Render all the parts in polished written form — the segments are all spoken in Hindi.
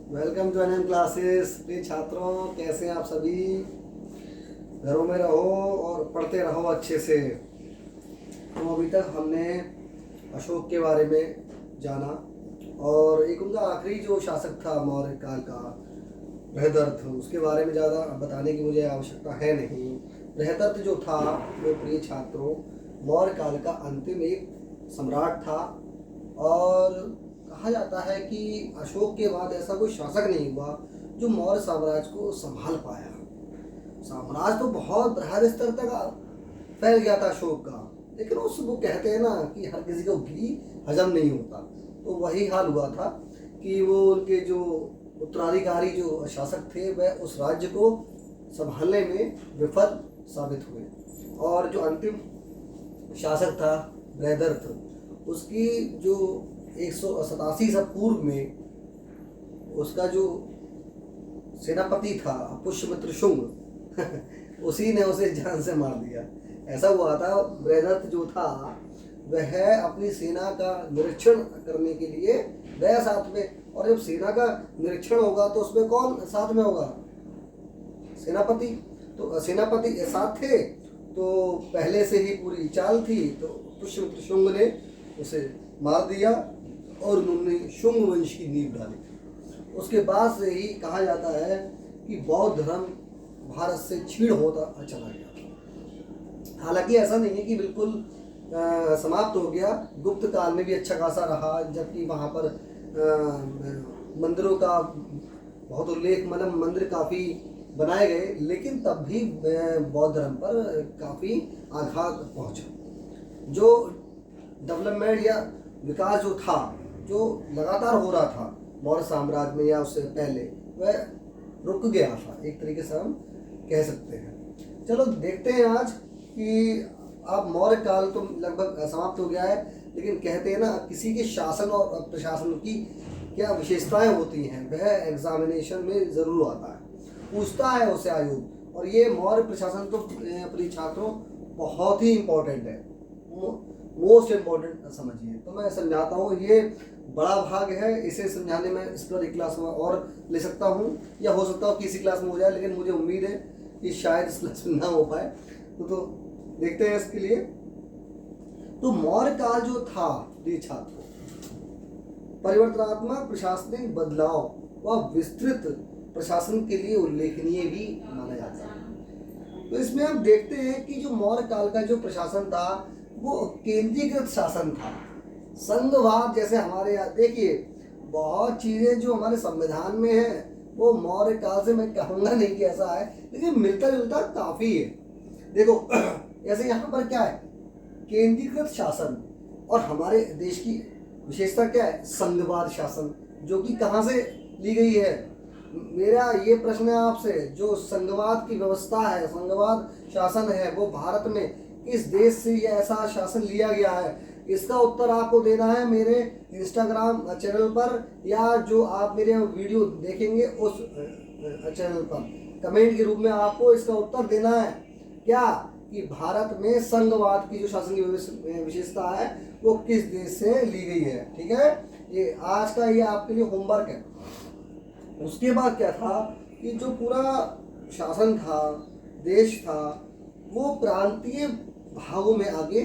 Welcome to NM classes. प्रिय छात्रों, कैसे हैं आप सभी? घरों में रहो और पढ़ते रहो अच्छे से। तो अभी तक हमने अशोक के बारे में जाना और एक उनका आखिरी जो शासक था मौर्य काल का, बृहदर्थ, उसके बारे में ज़्यादा बताने की मुझे आवश्यकता है नहीं। बृहदर्थ जो था वो, प्रिय छात्रों, मौर्य काल का अंतिम एक सम्राट था और कहा जाता है कि अशोक के बाद ऐसा कोई शासक नहीं हुआ जो मौर्य साम्राज्य को संभाल पाया। साम्राज्य तो बहुत बृहद स्तर तक फैल गया था अशोक का, लेकिन उस वो कहते हैं ना कि हर किसी को घी हजम नहीं होता, तो वही हाल हुआ था कि वो उनके जो उत्तराधिकारी जो शासक थे वह उस राज्य को संभालने में विफल साबित हुए। और जो अंतिम शासक था बृहदर्थ, उसकी जो 187 ईसा पूर्व में उसका जो सेनापति था पुष्यमित्र शुंग उसी ने उसे जान से मार दिया। ऐसा हुआ था, बृहदर्थ जो था वह अपनी सेना का निरीक्षण करने के लिए गया साथ में, और जब सेना का निरीक्षण होगा तो उसमें कौन साथ में होगा? सेनापति। तो सेनापति साथ थे, तो पहले से ही पूरी चाल थी, तो पुष्यमित्र शुंग ने उसे मार दिया और उन्होंने शुंग वंश की नींव डाली। उसके बाद से ही कहा जाता है कि बौद्ध धर्म भारत से छीड़ होता चला गया। हालांकि ऐसा नहीं है कि बिल्कुल समाप्त हो गया। गुप्त काल में भी अच्छा खासा रहा, जबकि वहाँ पर मंदिरों का बहुत उल्लेख, मतलब मंदिर काफ़ी बनाए गए, लेकिन तब भी बौद्ध धर्म पर काफ़ी आघात पहुँचा। जो डेवलपमेंट या विकास जो था, जो लगातार हो रहा था मौर्य साम्राज्य में या उससे पहले, वह रुक गया था, एक तरीके से हम कह सकते हैं। चलो देखते हैं आज कि अब मौर्य काल तो लगभग समाप्त हो गया है, लेकिन कहते हैं ना किसी के शासन और प्रशासन की क्या विशेषताएं होती हैं, वह एग्जामिनेशन में ज़रूर आता है, पूछता है उसे आयोग। और ये मौर्य प्रशासन तो प्रिय छात्रों बहुत ही इम्पोर्टेंट है, मोस्ट इम्पोर्टेंट समझिए। तो मैं समझाता हूँ, ये बड़ा भाग है, इसे समझाने में इस पर एक क्लास में और ले सकता हूँ, या हो सकता है किसी क्लास में हो जाए, लेकिन मुझे उम्मीद है कि शायद इस क्लास में ना हो पाए। तो देखते हैं इसके लिए। तो मौर्य काल जो था ये छात्रों, परिवर्तनात्मक प्रशासनिक बदलाव व विस्तृत प्रशासन के लिए उल्लेखनीय भी माना जाता है। तो इसमें हम देखते हैं कि जो मौर्य काल का जो प्रशासन था वो केंद्रीकृत शासन था। संघवाद, जैसे हमारे यहाँ देखिए बहुत चीज़ें जो हमारे संविधान में है वो मौर्य काल से, मैं कहूँगा नहीं कि ऐसा है, लेकिन मिलता जुलता काफ़ी है। देखो जैसे यहाँ पर क्या है, केंद्रीकृत शासन, और हमारे देश की विशेषता क्या है? संघवाद शासन, जो कि कहाँ से ली गई है? मेरा ये प्रश्न है आपसे, जो संघवाद की व्यवस्था है, संघवाद शासन है, वो भारत में किस देश से ये ऐसा शासन लिया गया है? इसका उत्तर आपको देना है मेरे इंस्टाग्राम चैनल पर, या जो आप मेरे वीडियो देखेंगे उस चैनल पर कमेंट के रूप में आपको इसका उत्तर देना है। क्या कि भारत में संघवाद की जो शासन की विशेषता है वो किस देश से ली गई है? ठीक है, ये आज का ये आपके लिए होमवर्क है। उसके बाद क्या था कि जो पूरा शासन था, देश था, वो प्रांतीय भागों में आगे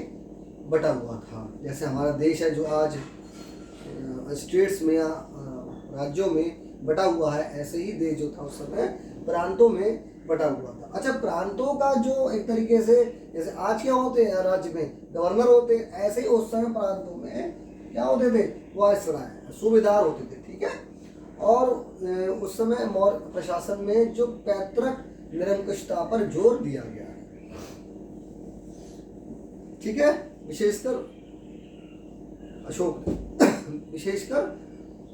बटा हुआ था। जैसे हमारा देश है जो आज स्टेट्स में या राज्यों में बटा हुआ है, ऐसे ही देश जो था उस समय प्रांतों में बटा हुआ था। अच्छा, प्रांतों का जो एक तरीके से, जैसे आज क्या होते हैं राज्य में गवर्नर होते हैं, ऐसे ही उस समय प्रांतों में क्या होते थे? वायसराय, सूबेदार होते थे। ठीक है, और उस समय मौर्य प्रशासन में जो पैतृक निरंकुशता पर जोर दिया गया है। ठीक है, विशेषकर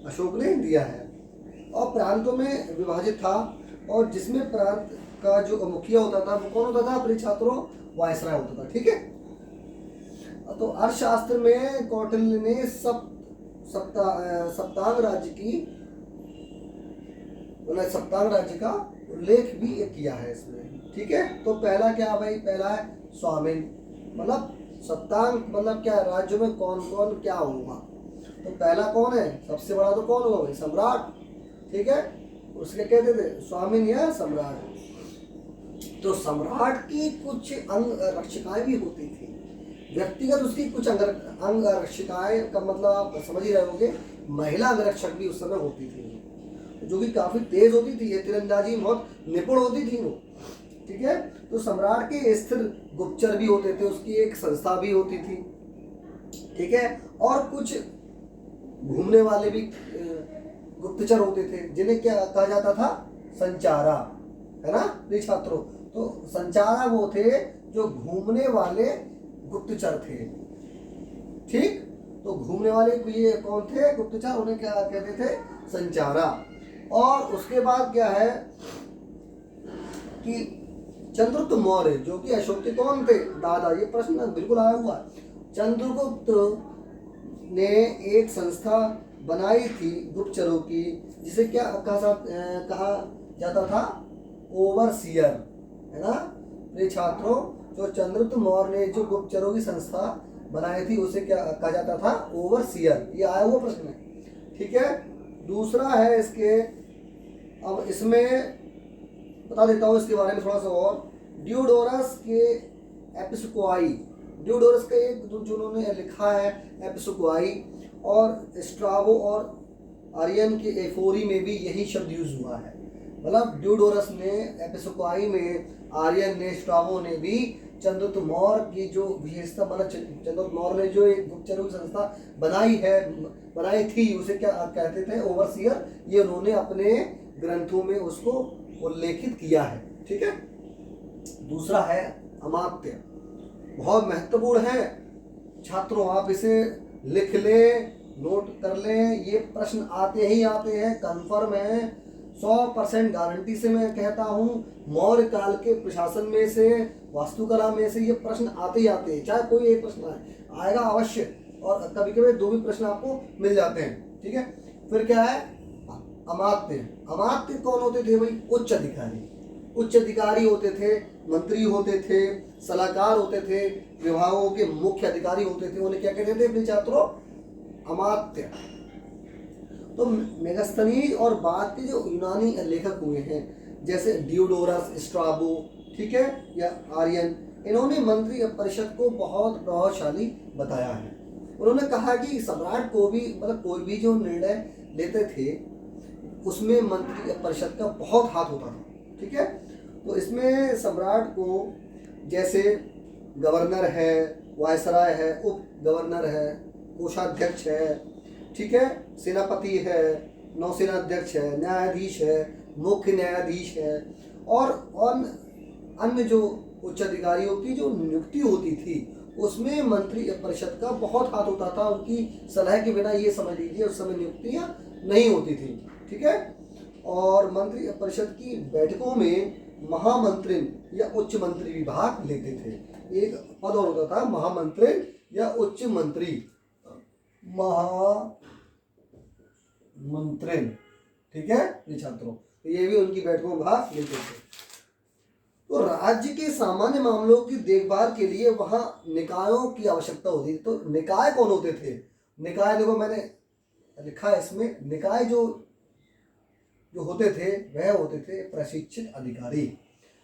अशोक ने दिया है, और प्रांतों में विभाजित था, और जिसमें प्रांत का जो मुखिया होता था वो कौन होता था प्रिय छात्रों? वायसराय होता था। ठीक है, तो अर्थशास्त्र में कौटिल्य ने सप्तांग राज्य का उल्लेख भी किया है इसमें। ठीक है, तो पहला क्या भाई? पहला है स्वामिन, मतलब सप्तांग मतलब क्या? राज्यों में कौन कौन क्या होगा। तो पहला कौन है? सबसे बड़ा तो कौन होगा भाई? सम्राट। ठीक है, उसके कहते थे स्वामिन या सम्राट। तो सम्राट की कुछ अंग रक्षिकाएं भी होती थी, व्यक्तिगत उसकी कुछ अंग रक्षिकाएं का मतलब आप समझ ही रहे होंगे, महिला अंगरक्षक भी उस समय होती थी, जो कि काफी तेज होती थी, ये तीरंदाजी में बहुत निपुण होती थी वो। ठीक है, तो सम्राट के स्थिर गुप्तचर भी होते थे, उसकी एक संस्था भी होती थी। ठीक है, और कुछ घूमने वाले भी गुप्तचर होते थे, जिन्हें क्या कहा जाता था, संचारा, है ना प्रिय छात्रों। तो संचारा वो थे जो घूमने वाले गुप्तचर थे। ठीक, तो घूमने वाले ये कौन थे गुप्तचर, उन्हें क्या कहते थे, संचारा। और उसके बाद क्या है कि चंद्रगुप्त मौर्य जो कि अशोक के कौन थे, दादा, ये प्रश्न बिल्कुल आया हुआ है। चंद्रगुप्त ने एक संस्था बनाई थी गुप्तचरों की, जिसे क्या कहा जाता था, ओवरसियर, है ना प्रिय छात्रों। जो चंद्रगुप्त मौर्य ने जो गुप्तचरों की संस्था बनाई थी, उसे क्या कहा जाता था, ओवरसियर। ये आया हुआ प्रश्न है। ठीक है, दूसरा है इसके, अब इसमें बता देता हूँ इसके बारे में थोड़ा सा और। डियोडोरस के एपिस्कोआई, डियोडोरस का एक जो उन्होंने लिखा है एपिस्कोआई, और स्ट्राबो और आर्यन के एफोरी में भी यही शब्द यूज हुआ है। मतलब डियोडोरस ने एपिस्कोआई में, आर्यन ने, स्ट्राबो ने भी चंद्रगुप्त मौर्य की जो विशेषता, मतलब चंद्रगुप्त मौर्य ने जो एक गुप्तचरों की संस्था बनाई थी, उसे क्या कहते थे, ओवरसियर। ये उन्होंने अपने ग्रंथों में उसको उल्लेखित किया है। ठीक है, दूसरा है अमात्य, बहुत महत्वपूर्ण है छात्रों, आप इसे लिख लें, नोट कर लें, ये प्रश्न आते ही आते हैं, कंफर्म है, 100% गारंटी से मैं कहता हूँ। मौर्य काल के प्रशासन में से, वास्तुकला में से ये प्रश्न आते ही आते हैं, चाहे कोई एक प्रश्न आएगा अवश्य, और कभी कभी 2 भी प्रश्न आपको मिल जाते हैं। ठीक है, फिर क्या है, अमात्य। अमात्य कौन होते थे भाई, उच्च अधिकारी। उच्च अधिकारी होते थे, मंत्री होते थे, सलाहकार होते थे, विभागों के मुख्य अधिकारी होते थे, उन्हें क्या कहते थे अपने छात्रों, अमात्य। तो मेगास्थनीज और बाद के जो यूनानी लेखक हुए हैं, जैसे डियोडोरस, स्ट्राबो, ठीक है, या आर्यन, इन्होंने मंत्री परिषद को बहुत प्रभावशाली बताया है। उन्होंने कहा कि सम्राट को भी, मतलब कोई भी जो निर्णय लेते थे, उसमें मंत्री परिषद का बहुत हाथ होता था। ठीक है, तो इसमें सम्राट को जैसे गवर्नर है, वायसराय है, उप गवर्नर है, कोषाध्यक्ष है, ठीक है, सेनापति है, नौसेना अध्यक्ष है, न्यायाधीश है, मुख्य न्यायाधीश है, और अन्य जो उच्च अधिकारियों की जो नियुक्ति होती थी, उसमें मंत्री परिषद का बहुत हाथ होता था। उनकी सलाह के बिना, ये समझ लीजिए, उस समय नियुक्तियां नहीं होती थी। ठीक है, और मंत्री परिषद की बैठकों में महामंत्री या उच्च मंत्री भी भाग लेते थे। एक पद और होता था, महामंत्री या उच्च मंत्री, महामंत्री। ठीक है ये छात्रों, तो ये भी उनकी बैठकों में भाग लेते थे। तो राज्य के सामान्य मामलों की देखभाल के लिए वहां निकायों की आवश्यकता होती थी। तो निकाय कौन होते थे, निकाय देखो मैंने लिखा है इसमें, निकाय जो होते थे वह होते थे प्रशिक्षित अधिकारी।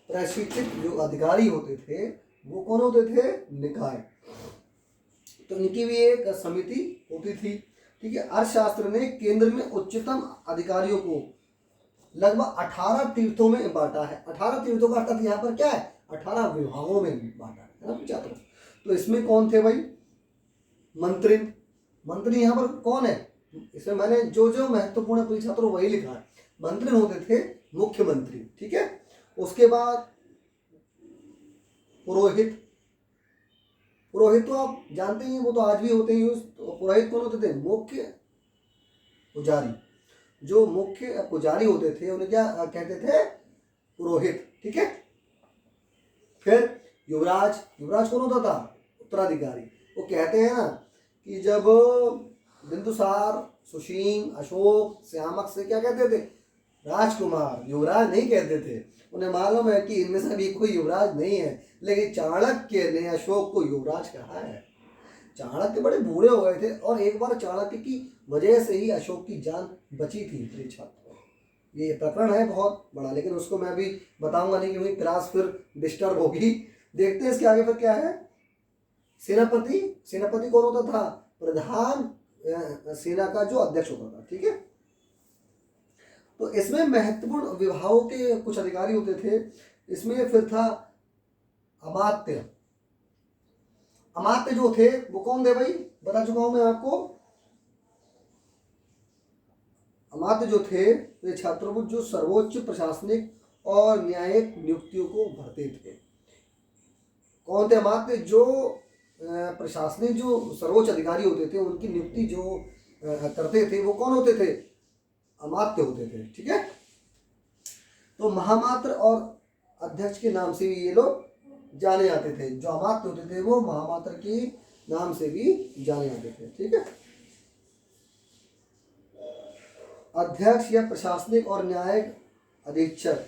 प्रशिक्षित जो अधिकारी होते थे वो कौन होते थे, निकाय। तो इनकी भी एक समिति होती थी। ठीक है, अर्थशास्त्र ने केंद्र में उच्चतम अधिकारियों को लगभग 18 तीर्थों में बांटा है। 18 तीर्थों का अर्थात यहाँ पर क्या है, 18 विभागों में बांटा है ना छात्रों। तो इसमें कौन थे भाई, मंत्री। मंत्री यहाँ पर कौन है, इसमें मैंने जो महत्वपूर्ण है छात्रों वही लिखा है। मंत्री होते थे मुख्यमंत्री। ठीक है, उसके बाद पुरोहित। पुरोहित तो आप जानते ही, वो तो आज भी होते ही। तो पुरोहित कौन होते थे, मुख्य पुजारी। जो मुख्य पुजारी होते थे उन्हें क्या कहते थे, पुरोहित। ठीक है, फिर युवराज। युवराज कौन होता था, उत्तराधिकारी। वो कहते हैं ना कि जब बिंदुसार, सुशील, अशोक, श्यामक से क्या कहते थे, राजकुमार, युवराज नहीं कहते थे। उन्हें मालूम है कि इनमें से भी कोई युवराज नहीं है, लेकिन चाणक्य ने अशोक को युवराज कहा है। चाणक्य बड़े बूढ़े हो गए थे, और एक बार चाणक्य की वजह से ही अशोक की जान बची थी प्रिय छात्रों। ये प्रकरण है बहुत बड़ा, लेकिन उसको मैं अभी बताऊंगा नहीं क्योंकि क्लास फिर डिस्टर्ब होगी। देखते हैं इसके आगे फिर क्या है। सेनापति, सेनापति कौन होता था? प्रधान सेना का जो अध्यक्ष होता था, ठीक है। तो इसमें महत्वपूर्ण विभागों के कुछ अधिकारी होते थे। इसमें फिर था अमात्य। अमात्य जो थे वो कौन थे भाई? बता चुका हूं मैं आपको। अमात्य जो थे वे छात्रों को जो सर्वोच्च प्रशासनिक और न्यायिक नियुक्तियों को भरते थे। कौन थे अमात्य? जो प्रशासनिक जो सर्वोच्च अधिकारी होते थे उनकी नियुक्ति जो करते थे वो कौन होते थे? अमात्य होते थे, ठीक है। तो महामात्र और अध्यक्ष के नाम से भी ये लोग जाने जाते थे। जो अमात्य होते थे वो महामात्र के नाम से भी जाने जाते थे, ठीक है। अध्यक्ष या प्रशासनिक और न्यायिक अधीक्षक।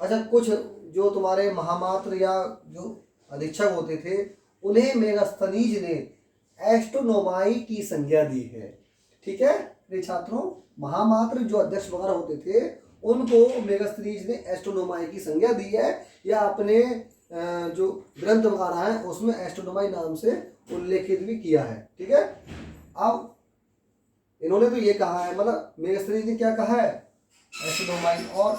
अच्छा, कुछ जो तुम्हारे महामात्र या जो अधीक्षक होते थे उन्हें मेगास्थनीज ने एस्ट्रोनोमाई की संज्ञा दी है, ठीक है। मेरे छात्रों, महामात्र जो अध्यक्ष वगैरह होते थे उनको मेगास्थनीज ने एस्ट्रोनोमाई की संज्ञा दी है, या अपने जो ग्रंथ वगैरह है उसमें एस्ट्रोनोमाई नाम से उल्लेखित भी किया है, ठीक है। अब इन्होंने तो ये कहा है, मतलब मेगास्थनीज ने क्या कहा है? एस्ट्रोनोमाई। और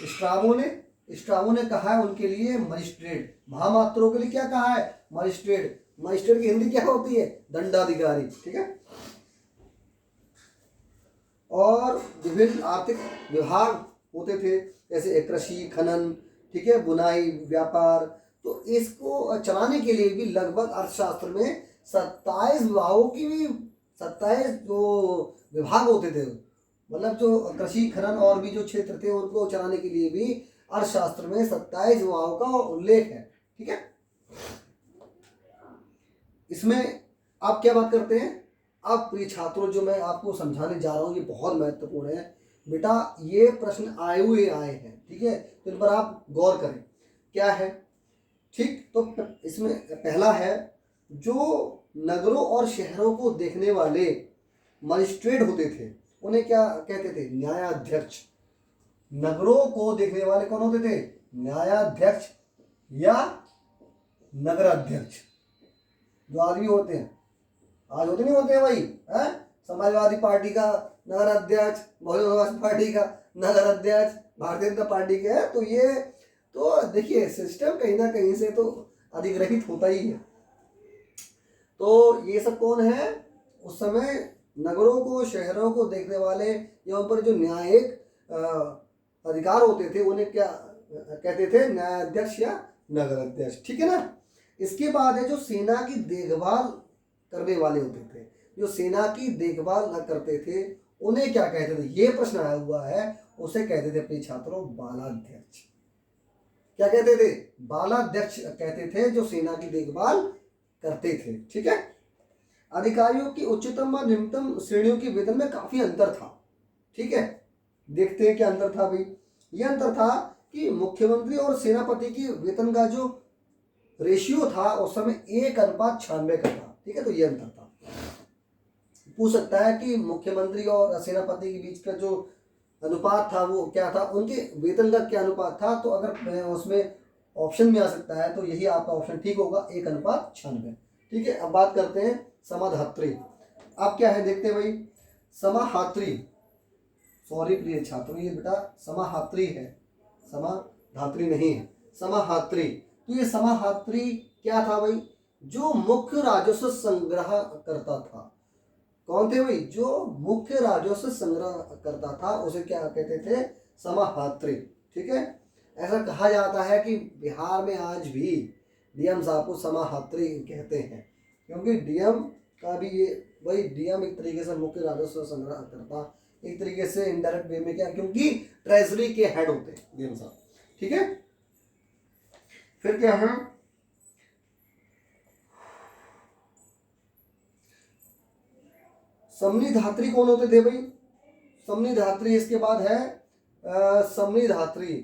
स्ट्राबो ने कहा है उनके लिए मजिस्ट्रेट। महामात्रों के लिए क्या कहा है? मजिस्ट्रेट। मजिस्ट्रेट की हिंदी क्या होती है? दंडाधिकारी, ठीक है। और विभिन्न आर्थिक विभाग होते थे, जैसे कृषि, खनन, ठीक है, बुनाई, व्यापार। तो इसको चलाने के लिए भी लगभग अर्थशास्त्र में 27 विभागों की भी 27 जो विभाग होते थे, मतलब जो कृषि, खनन और भी जो क्षेत्र थे उनको चलाने के लिए भी अर्थशास्त्र में 27 विभागों का उल्लेख है, ठीक है। इसमें आप क्या बात करते हैं? अब प्रिय छात्रों, जो मैं आपको समझाने जा रहा हूँ ये बहुत महत्वपूर्ण है बेटा। ये प्रश्न आए हैं, ठीक है, तो इन पर आप गौर करें। क्या है? ठीक, तो इसमें पहला है, जो नगरों और शहरों को देखने वाले मजिस्ट्रेट होते थे उन्हें क्या कहते थे? न्यायाध्यक्ष। नगरों को देखने वाले कौन होते थे? न्यायाध्यक्ष या नगराध्यक्ष। जो आदमी होते हैं, आज होते नहीं होते हैं भाई, है? समाजवादी पार्टी का नगर अध्यक्ष, बहुजन समाज पार्टी का नगर अध्यक्ष, भारतीय जनता पार्टी के है। तो ये तो देखिए सिस्टम कहीं ना कहीं से तो अधिग्रहित होता ही है। तो ये सब कौन है? उस समय नगरों को, शहरों को देखने वाले या उन पर जो न्यायिक अधिकार होते थे उन्हें क्या कहते थे? न्यायाध्यक्ष या नगर अध्यक्ष, ठीक है ना। इसके बाद है जो सेना की देखभाल करने वाले होते थे। जो सेना की देखभाल न करते थे उन्हें क्या कहते थे? ये प्रश्न आया हुआ है। उसे कहते थे प्रिय छात्रों बालाध्यक्ष। क्या कहते थे? बालाध्यक्ष कहते थे, जो सेना की देखभाल करते थे, ठीक है। अधिकारियों की उच्चतम व निम्नतम श्रेणियों के वेतन में काफी अंतर था, ठीक है। देखते हैं क्या अंतर था भाई। यह अंतर था कि मुख्यमंत्री और सेनापति की वेतन का जो रेशियो था उस समय 1:96 का था, ठीक है। तो ये अंतर था। पूछ सकता है कि मुख्यमंत्री और सेनापति के बीच का जो अनुपात था वो क्या था, उनके वेतन का क्या अनुपात था। तो अगर उसमें ऑप्शन में आ सकता है तो यही आपका ऑप्शन ठीक होगा, 1:96, ठीक है। अब बात करते हैं समाधात्री। अब क्या है देखते हैं भाई। समाहात्री, सॉरी प्रिय छात्रों, ये बेटा समाहात्री है, समाधात्री नहीं है, समाहात्री। तो ये समाहात्री क्या था भाई? जो मुख्य राजस्व संग्रह करता था। कौन थे भाई? जो मुख्य राजस्व संग्रह करता था उसे क्या कहते थे? समाहात्री, ठीक है। ऐसा कहा जाता है कि बिहार में आज भी डीएम साहब को समाहात्री कहते हैं, क्योंकि डीएम का भी ये भाई, डीएम एक तरीके से मुख्य राजस्व संग्रह करता, एक तरीके से इनडायरेक्ट वे में क्या, क्योंकि ट्रेजरी के हेड होते हैं डीएम साहब, ठीक है। फिर क्या है? समनिधात्री कौन होते थे भाई? समनिधात्री, इसके बाद है समनिधात्री।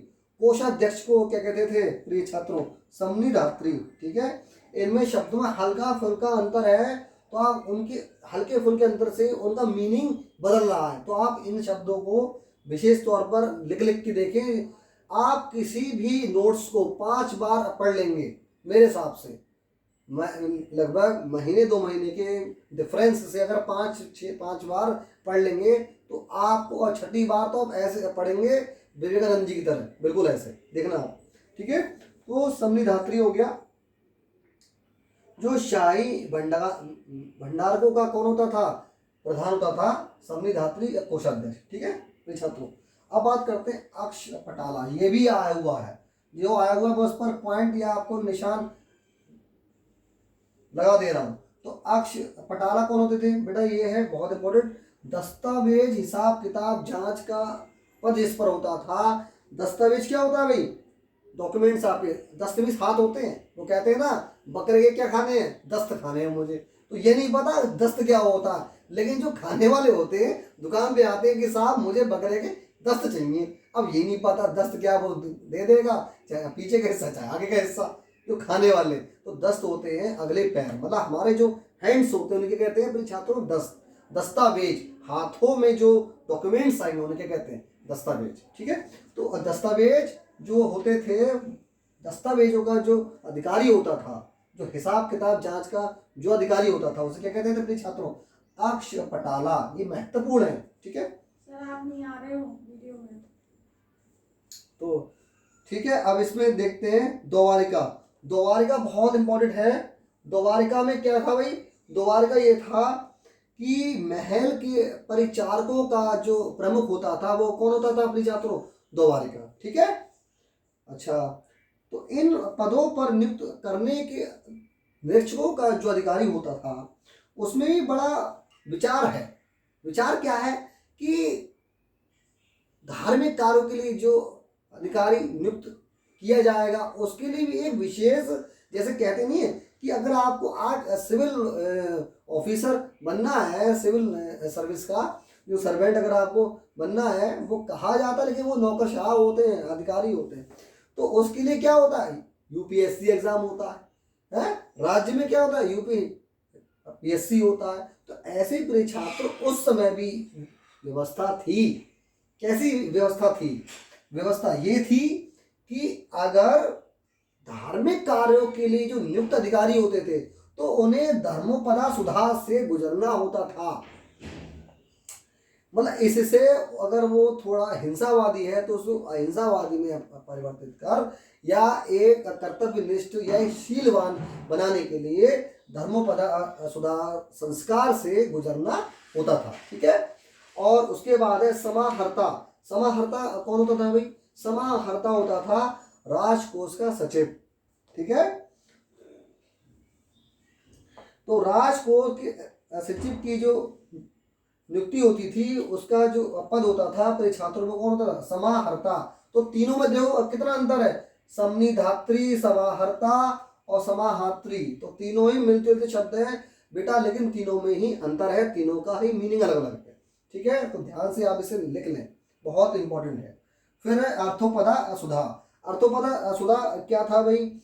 कोषाध्यक्ष को क्या कहते थे प्रिय छात्रों? समनिधात्री, ठीक है। इनमें शब्दों में हल्का फुल्का अंतर है, तो आप उनके हल्के फुल्के अंतर से उनका मीनिंग बदल रहा है, तो आप इन शब्दों को विशेष तौर पर लिख लिख के देखें। आप किसी भी नोट्स को 5 बार पढ़ लेंगे मेरे हिसाब से, लगभग महीने 2 महीने के डिफरेंस से अगर 5 बार पढ़ लेंगे तो आपको, और छठी बार तो आप ऐसे पढ़ेंगे विवेकानंद जी की तरह, बिल्कुल ऐसे देखना आप। ठीक है, तो समृद्धात्री हो गया। जो शाही भंडारकों का कौन होता था, प्रधान होता था समृद्धात्री या कोषाध्यक्ष। ठीक है मेरे छात्रों, अब बात करते हैं अक्ष पटाला। ये भी आया हुआ है, जो आया हुआ है उस पर पॉइंट या आपको निशान लगा दे रहा हूं। तो अक्ष पटाला कौन होते थे बेटा, ये है बहुत इंपॉर्टेंट, दस्तावेज हिसाब किताब जांच का पद इस पर होता था। दस्तावेज क्या होता है भाई, डॉक्यूमेंट्स आपके, दस्तमीज हाथ होते हैं, वो कहते हैं ना बकरे के क्या खाने हैं, दस्त खाने हैं मुझे, तो ये नहीं पता दस्त क्या होता, लेकिन जो खाने वाले होते हैं दुकान पे आते हैं कि साहब मुझे बकरे के दस्त चाहिए, अब ये नहीं पता दस्त क्या, वो दे देगा चाहे पीछे का हिस्सा चाहे आगे का हिस्सा, जो खाने वाले। तो दस्त होते हैं अगले पैर, मतलब हमारे जो हैंड्स होते हैं उनके कहते हैं छात्रों दस्त। दस्तावेज, हाथों में जो डॉक्यूमेंट्स आएंगे उन्हें क्या कहते हैं, दस्तावेज। ठीक है, तो दस्तावेज जो होते थे, दस्तावेजों का जो अधिकारी होता था, जो हिसाब किताब जांच का जो अधिकारी होता था, उसे क्या कहते थे अपने छात्रों, अक्ष पटाला। ये महत्वपूर्ण है। ठीक है सर, आप नहीं आ रहे हो वीडियो में। तो ठीक है, अब इसमें देखते हैं द्वारिका। द्वारिका बहुत इंपॉर्टेंट है। द्वारिका में क्या था भाई, द्वारिका ये था कि महल के परिचारकों का जो प्रमुख होता था वो कौन होता था अपने छात्रों, द्वारिका। ठीक है, अच्छा, तो इन पदों पर नियुक्त करने के निरीक्षकों का जो अधिकारी होता था उसमें भी बड़ा विचार है। विचार क्या है कि धार्मिक कार्यों के लिए जो अधिकारी नियुक्त किया जाएगा उसके लिए भी एक विशेष, जैसे कहते नहीं है कि अगर आपको आज सिविल ऑफिसर बनना है, सिविल सर्विस का जो सर्वेंट अगर आपको बनना है, वो कहा जाता है, लेकिन वो नौकरशाह होते हैं, अधिकारी होते हैं। तो उसके लिए क्या होता है, यूपीएससी एग्जाम होता है? राज्य में क्या होता है, यूपी पीएससी होता है। तो ऐसे ही छात्र उस समय भी व्यवस्था थी। कैसी व्यवस्था थी, व्यवस्था ये थी कि अगर धार्मिक कार्यों के लिए जो नियुक्त अधिकारी होते थे तो उन्हें धर्मोपदा सुधा से गुजरना होता था। मतलब इससे अगर वो थोड़ा हिंसावादी है तो उसको अहिंसावादी में परिवर्तित कर या एक कर्तव्यनिष्ठ या शीलवान बनाने के लिए धर्मोपदा सुधा संस्कार से गुजरना होता था। ठीक है, और उसके बाद है समाहर्ता। समाहर्ता कौन होता था भाई, समाहर्ता होता था राजकोष का सचिव। ठीक है, तो राजकोष के सचिव की जो नियुक्ति होती थी उसका जो पद होता था तो छात्रों में कौन होता था, समाहर्ता। तो तीनों में देखो कितना अंतर है, समनिधात्री, समाहर्ता और समाहर्त्री, तो तीनों ही मिलते जुलते शब्द हैं बेटा, लेकिन तीनों में ही अंतर है, तीनों का ही मीनिंग अलग अलग है। ठीक है, तो ध्यान से आप इसे लिख लें, बहुत इंपॉर्टेंट है। फिर है अर्थोपदा असुधा। अर्थोपदा असुधा क्या था भाई,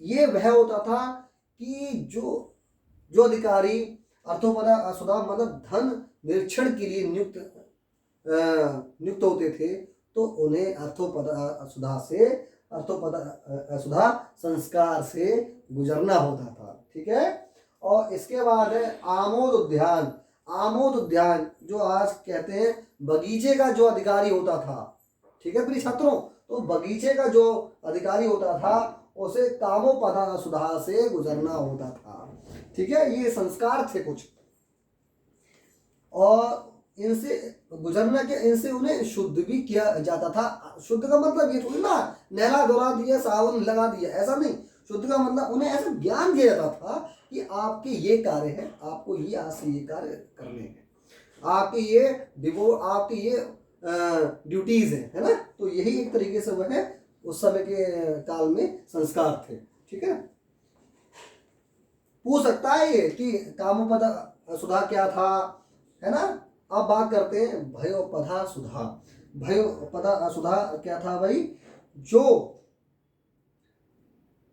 ये वह होता था कि जो अधिकारी अर्थोपदा असुधा मतलब धन निरीक्षण के लिए नियुक्त होते थे तो उन्हें अर्थोपदा संस्कार से गुजरना होता था। ठीक है, और इसके बाद है आमोद उद्यान। आमोद उद्यान जो आज कहते हैं बगीचे का जो अधिकारी होता था। ठीक है प्रिय छात्रों, तो बगीचे का जो अधिकारी होता था उसे कामोपदा सुधा से गुजरना होता था। ठीक है, ये संस्कार थे कुछ, और इनसे गुजरना के इनसे उन्हें शुद्ध भी किया जाता था। शुद्ध का मतलब ये थोड़ी ना नहला धुला दिया साबुन लगा दिया, ऐसा नहीं। शुद्ध का मतलब उन्हें ऐसा ज्ञान दिया जाता था कि आपके ये कार्य है, आपको ये आज से ये कार्य करने हैं, आपके ये ड्यूटीज है ना। तो यही एक तरीके से वह है उस समय के काल में संस्कार थे। ठीक है, पूछ सकता है ये कि कामोपदा सुधा क्या था, है ना। अब बात करते हैं भयोपदा सुधा। भयोपदा सुधा क्या था भाई, जो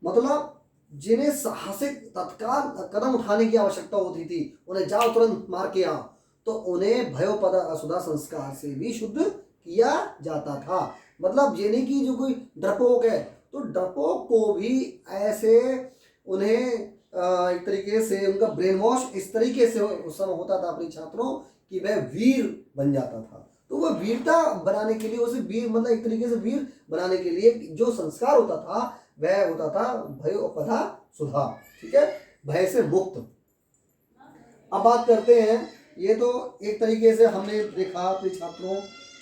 मतलब जिन्हें साहसिक तत्काल कदम उठाने की आवश्यकता होती थी, उन्हें जाओ तुरंत मार के आओ, तो उन्हें भयोपद असुधा संस्कार से भी शुद्ध किया जाता था। मतलब ये नहीं कि जो कोई डरपोक है तो डरपोक को भी ऐसे उन्हें एक तरीके से उनका ब्रेन वॉश इस तरीके से उस समय होता था अपने छात्रों कि वह वीर बन जाता था। तो वह वीरता बनाने के लिए उसे वीर मतलब एक तरीके से वीर बनाने के लिए जो संस्कार होता था वह होता था भयोपदा सुधा, ठीक है, भय से मुक्त। अब बात करते हैं, ये तो एक तरीके से हमने देखा अपने छात्रों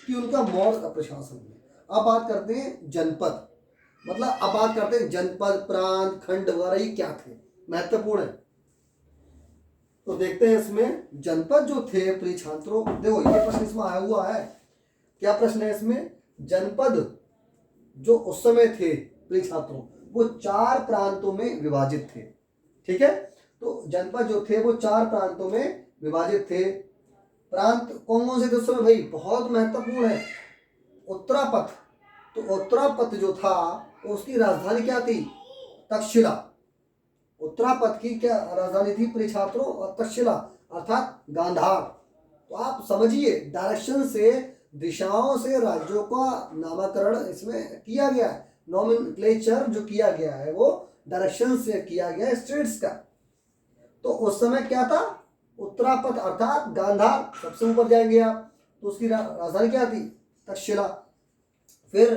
कि उनका मौर्य प्रशासन में। अब बात करते हैं जनपद, मतलब अब बात करते हैं जनपद, प्रांत, खंड वगैरह ये क्या थे, महत्वपूर्ण है। तो देखते हैं इसमें जनपद जो थे प्रिय छात्रों, देखो ये प्रश्न इसमें आया हुआ है। क्या प्रश्न है इसमें? जनपद जो उस समय थे प्रिय छात्रों वो 4 प्रांतों में विभाजित थे, ठीक है। तो जनपद जो थे वो 4 प्रांतों में विभाजित थे। प्रांत कौन कौन से थे उस समय भाई? बहुत महत्वपूर्ण है। उत्तरापथ, तो उत्तरापथ जो था उसकी राजधानी क्या थी? तक्षशिला। उत्तरापथ की क्या राजधानी थी प्रिय छात्रों? और तक्षशिला अर्थात गांधार। तो आप समझिए डायरेक्शन से, दिशाओं से राज्यों का नामकरण इसमें किया गया है। नॉमेनक्लेचर जो किया गया है वो डायरेक्शन से किया गया है स्टेट्स का। तो उस समय क्या था? उत्तरापथ अर्थात गांधार, सबसे ऊपर जाएंगे आप तो उसकी राजधानी क्या थी? तक्षशिला। फिर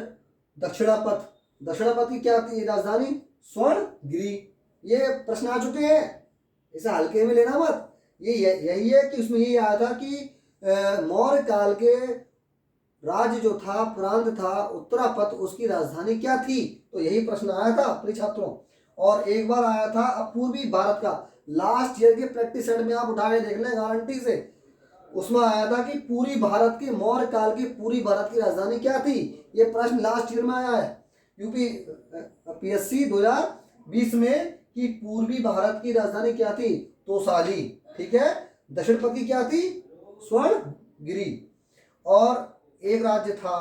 दक्षिणापथ, दक्षिणापथ की क्या थी राजधानी? स्वर्णगिरी। ये प्रश्न आ चुके हैं, इसे हल्के में लेना मत। ये यही है कि उसमें ये आया था कि मौर्य काल के राज्य जो था, प्रांत था उत्तरापथ, उसकी राजधानी क्या थी? तो यही प्रश्न आया था प्रिय छात्रों। और एक बार आया था अब पूर्वी भारत का, लास्ट ईयर के प्रैक्टिस सेट में आप उठा के देख लें गारंटी से। उसमें आया था कि पूरी भारत की, मौर्य काल की पूरी भारत की राजधानी क्या थी? ये प्रश्न लास्ट ईयर में आया है यूपी पीएससी 2020 में कि पूर्वी भारत की राजधानी क्या थी? तोसाली, ठीक है। दक्षिण पथ की क्या थी? स्वर्णगिरी। और एक राज्य था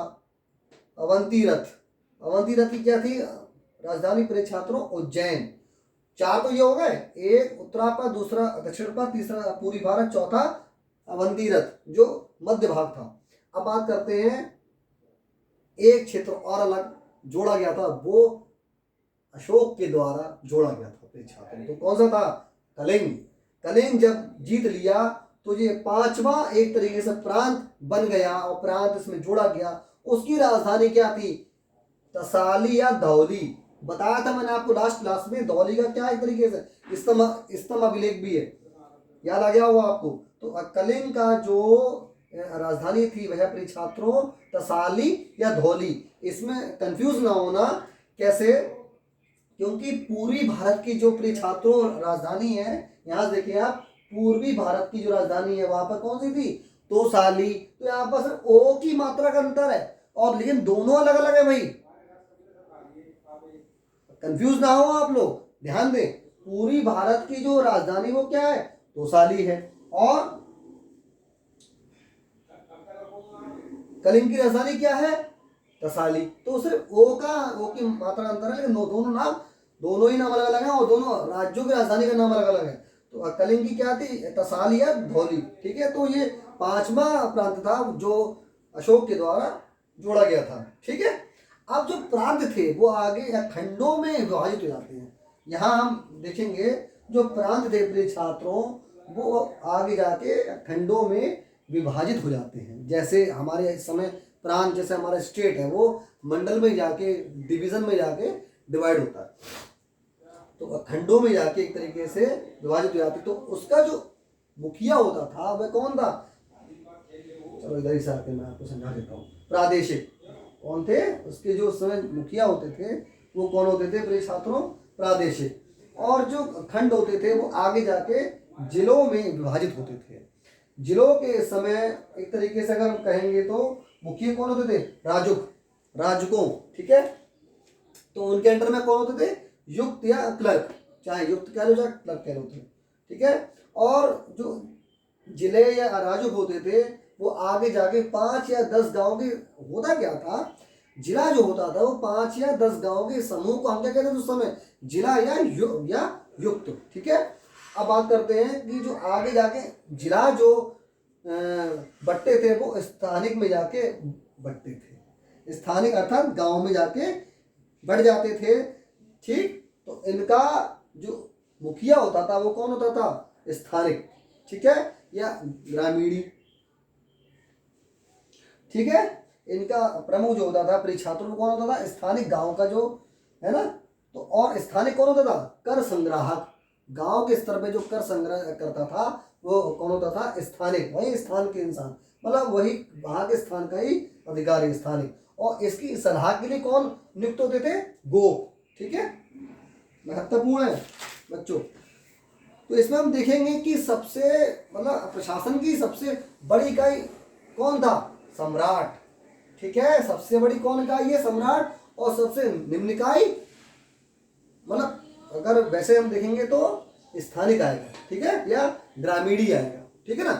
अवंतीरथ, अवंतीरथ की क्या थी राजधानी प्रिय छात्रों? उज्जैन। 4 तो ये हो गए, एक उत्तरापथ, दूसरा दक्षिणपथ, तीसरा पूर्वी भारत, चौथा अवंतीरथ जो मध्य भाग था। अब बात करते हैं एक क्षेत्र और अलग जोड़ा गया था, वो अशोक के द्वारा जोड़ा गया था प्रिय छात्रों। तो कौन सा था? कलिंग। कलिंग जब जीत लिया तो ये 5वां एक तरीके से प्रांत बन गया और प्रांत इसमें जोड़ा गया। उसकी राजधानी क्या थी? तसाली या धौली। बताया था मैंने आपको लास्ट क्लास में, धौली का क्या एक तरीके से स्तंभ अभिलेख भी है, याद आ गया होगा आपको। तो कलिंग का जो राजधानी थी वह प्रिय छात्रों तसाली या धौली। इसमें कंफ्यूज ना होना, कैसे? क्योंकि पूर्वी भारत की जो प्रिय छात्रों राजधानी है, यहाँ देखिए आप, पूर्वी भारत की जो राजधानी है वहां पर कौन सी थी? तोसाली। तो यहाँ पर सिर्फ ओ की मात्रा का अंतर है, और लेकिन दोनों अलग अलग है भाई, कंफ्यूज ना हो आप लोग, ध्यान दें। पूरी भारत की जो राजधानी वो क्या है? तोसाली है। और कलिंग की राजधानी क्या है? तसाली। तो सिर्फ ओ की मात्रा अंतर है, लेकिन दोनों नाम, दोनों ही नाम अलग अलग है और दोनों राज्यों की राजधानी का नाम अलग अलग है। तो कलिंग की क्या थी? तसाली या धौली, ठीक है। तो ये 5वां प्रांत था जो अशोक के द्वारा जोड़ा गया था, ठीक है। अब जो प्रांत थे वो आगे खंडों में विभाजित हो जाते हैं। यहाँ हम देखेंगे जो प्रांत थे प्रिय छात्रों वो आगे जाके खंडों में विभाजित हो जाते हैं। जैसे हमारे इस समय प्रांत, जैसे हमारा स्टेट है वो मंडल में जाके, डिवीजन में जाके डिवाइड होता है, तो खंडों में जाके एक तरीके से विभाजित हो जाती। तो उसका जो मुखिया होता था वह कौन था? चलो इधर ही से आके मैं आपको समझा देता हूँ। प्रादेशिक कौन थे? उसके जो उस समय मुखिया होते थे वो कौन होते थे प्रिय छात्रों? प्रादेशिक। और जो खंड होते थे वो आगे जाके जिलों में विभाजित होते थे। जिलों के समय एक तरीके से अगर हम कहेंगे तो मुखिया कौन होते थे? राजुक, राजकों, ठीक है। तो उनके अंडर में कौन होते थे? युक्त या क्लर्क, चाहे युक्त कह लो चाहे क्लर्क कह लो, ठीक है। और जो जिले या राजुक होते थे वो आगे जाके 5 या 10 गांव के, होता क्या था, जिला जो होता था वो 5 या 10 गांव के समूह को हम क्या कहते थे उस समय? जिला या युक्त, ठीक है। अब बात करते हैं कि जो आगे जाके जिला जो बट्टे थे वो स्थानिक में जाके बटते थे। स्थानिक अर्थात गांव में जाके बढ़ जाते थे। ठीक, तो इनका जो मुखिया होता था वो कौन होता था? स्थानिक, ठीक है, या ग्रामीणी, ठीक है। इनका प्रमुख जो होता था परीक्षार्थी कौन होता था? स्थानिक, गांव का जो है ना। तो और स्थानिक कौन होता था? कर संग्राहक, गांव के स्तर पे जो कर संग्रह करता था वो कौन होता था? स्थानिक, वही स्थान के इंसान, मतलब वही वहां के स्थान का ही अधिकारी स्थानिक। और इसकी सलाह के लिए कौन नियुक्त होते थे? गोप, ठीक है, महत्वपूर्ण है बच्चों। तो इसमें हम देखेंगे कि सबसे मतलब प्रशासन की सबसे बड़ी इकाई कौन था? सम्राट, ठीक है। सबसे बड़ी कौन इकाई है? सम्राट। और सबसे निम्न इकाई मतलब अगर वैसे हम देखेंगे तो स्थानिक आएगा, ठीक है, या ग्रामीणी आएगा, ठीक है ना।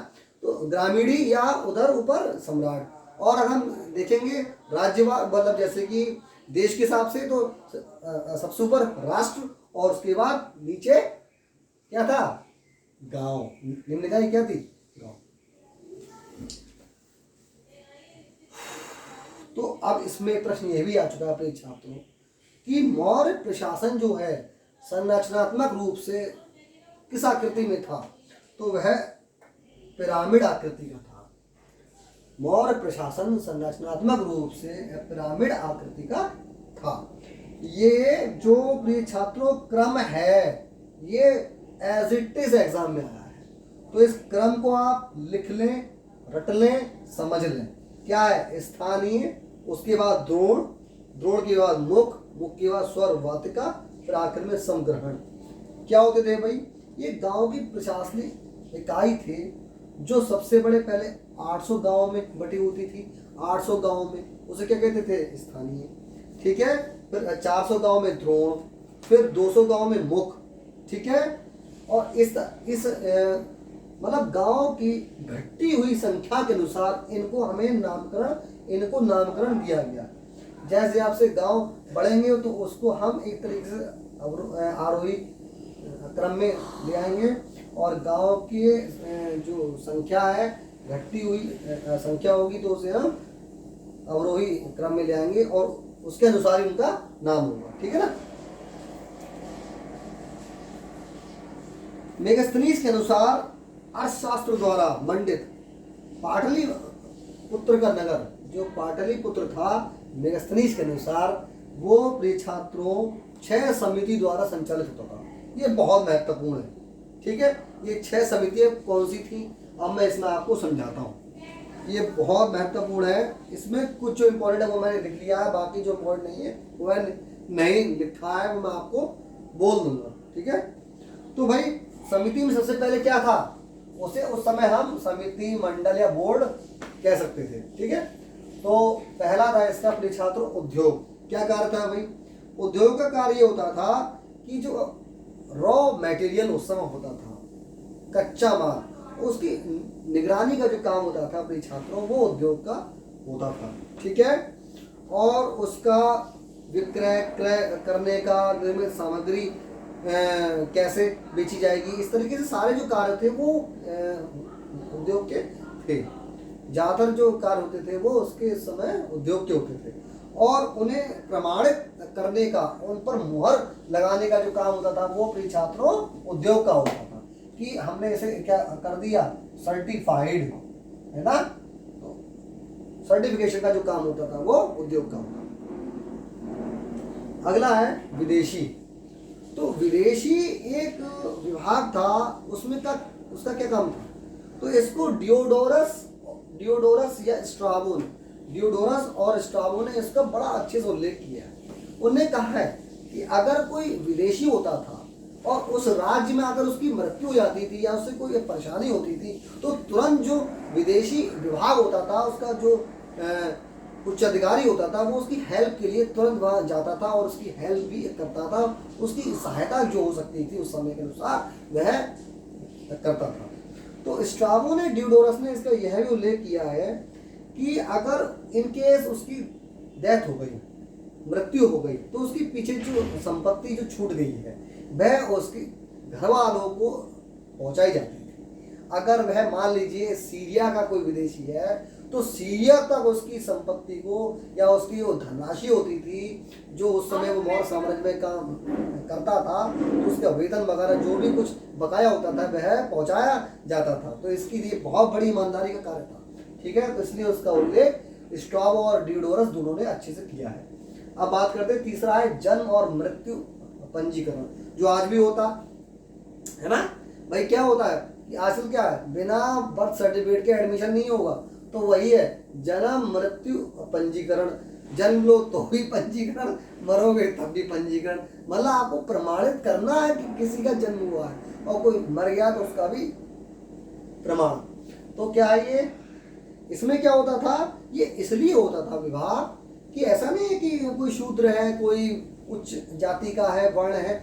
तो ग्रामीणी या उधर ऊपर सम्राट। और अगर हम देखेंगे राज्यवार मतलब जैसे कि देश के हिसाब से तो सबसे ऊपर राष्ट्र और उसके बाद नीचे क्या था? गांव। निम्न इकाई क्या थी? गांव। तो अब इसमें प्रश्न यह भी आ चुका है अपने छात्रों कि मौर्य प्रशासन जो है संरचनात्मक रूप से किस आकृति में था? तो वह पिरामिड आकृति का था। मौर्य प्रशासन संरचनात्मक रूप से पिरामिड आकृति का था। ये जो प्रिय छात्रों क्रम है ये एज इट इज एग्जाम में आया है, तो इस क्रम को आप लिख लें, रट लें, समझ लें। क्या है? स्थानीय, उसके बाद द्रोण, द्रोण के बाद मुख, मुख के बाद स्वर वातिका, फिर आखिर में समग्रहण। क्या होते थे भाई? ये गांव की प्रशासनिक इकाई थे जो सबसे बड़े पहले 800 गांव में बटी होती थी। 800 गांव में उसे क्या कहते थे? स्थानीय, ठीक है। फिर 400 गांव में द्रोण, फिर 200 गांव में मुख, ठीक है। और इस मतलब गांव की घटती हुई संख्या के अनुसार इनको नामकरण दिया गया। जैसे आपसे गांव बढ़ेंगे तो उसको हम एक तरीके से आरोही क्रम में ले आएंगे, और गांव की जो संख्या है घटती हुई संख्या होगी तो उसे हम अवरोही क्रम में ले आएंगे और उसके अनुसार ही उनका नाम होगा, ठीक है ना। मेगस्थनीज के अनुसार अर्थशास्त्र द्वारा मंडित पाटलिपुत्र का नगर, जो पाटलिपुत्र था मेगस्थनीज के अनुसार, वो प्रिय छात्रों 6 समिति द्वारा संचालित होता था। ये बहुत महत्वपूर्ण है, ठीक है। ये 6 समितियां कौन सी थी अब मैं इसमें आपको समझाता हूँ। ये बहुत महत्वपूर्ण है। इसमें कुछ जो इम्पोर्टेंट है वो मैंने लिख लिया है, बाकी जो इम्पोर्टेंट नहीं है वो नहीं लिखा है, वो मैं आपको बोल दूंगा, ठीक है। तो भाई समिति में सबसे पहले क्या था? उसे उस समय हम समिति, मंडल या बोर्ड कह सकते थे, ठीक है। तो पहला था इसका प्रिय छात्र उद्योग। क्या कार्य था भाई? उद्योग का कार्य ये होता था कि जो रॉ मटेरियल उस समय होता था, कच्चा माल, उसकी निगरानी का जो काम होता था प्रिय छात्रों वो उद्योग का होता था, ठीक है। और उसका विक्रय क्रय करने का, निर्मित सामग्री कैसे बेची जाएगी, इस तरीके से सारे जो कार्य थे वो उद्योग के थे। ज़्यादातर जो कार्य होते थे वो उसके समय उद्योग के होते थे। और उन्हें प्रमाणित करने का, उन पर मुहर लगाने का जो काम होता था वो प्रिय छात्रों उद्योग का होता था कि हमने इसे क्या कर दिया, सर्टिफाइड, है ना। तो सर्टिफिकेशन का जो काम होता था वो उद्योग का होता था। अगला है विदेशी। तो विदेशी एक विभाग था, उसमें का उसका क्या काम था? तो इसको डियोडोरस या स्ट्राबो, डियोडोरस और स्ट्राबो ने इसका बड़ा अच्छे से उल्लेख किया है। उन्होंने कहा है कि अगर कोई विदेशी होता था और उस राज्य में अगर उसकी मृत्यु हो जाती थी या उससे कोई परेशानी होती थी तो तुरंत जो विदेशी विभाग होता था, उसका जो उच्च अधिकारी होता था, वो उसकी हेल्प के लिए तुरंत वहाँ जाता था और उसकी हेल्प भी करता था। उसकी सहायता जो हो सकती थी उस समय के अनुसार वह करता था। तो स्ट्राबो ने, डियोडोरस ने इसका यह भी उल्लेख किया है कि अगर इन केस उसकी डेथ हो गई, मृत्यु हो गई, तो उसकी पीछे जो संपत्ति जो छूट गई है वह उसके घर वालों को पहुंचाई जाती थी। अगर वह मान लीजिए सीरिया का कोई विदेशी है तो सीरिया तक उसकी संपत्ति को या उसकी जो धनराशि होती थी जो उस समय वो मौर्य साम्राज्य में काम करता था तो उसका वेतन वगैरह जो भी कुछ बकाया होता था वह पहुंचाया जाता था। तो इसकी लिए बहुत बड़ी ईमानदारी का कार्य था। ठीक है, तो इसलिए उसका उल्लेख स्ट्रैबो और डियोडोरस दोनों ने अच्छे से किया है। अब बात करते हैं, तीसरा है जन्म और मृत्यु पंजीकरण, जो आज भी होता है ना भाई। क्या होता है कि आजकल क्या है, बिना बर्थ सर्टिफिकेट के एडमिशन नहीं होगा, तो वही है जन्म मृत्यु पंजीकरण। जन्म लो तो भी पंजीकरण, मरोगे तब भी पंजीकरण। मतलब आपको प्रमाणित करना है कि किसी का जन्म हुआ है, और कोई मर गया तो उसका भी प्रमाण। तो क्या है ये, इसमें क्या होता था, ये इसलिए होता था विवाह कि ऐसा नहीं है कि कोई शूद्र है, कोई उच्च जाति का है, वर्ण है,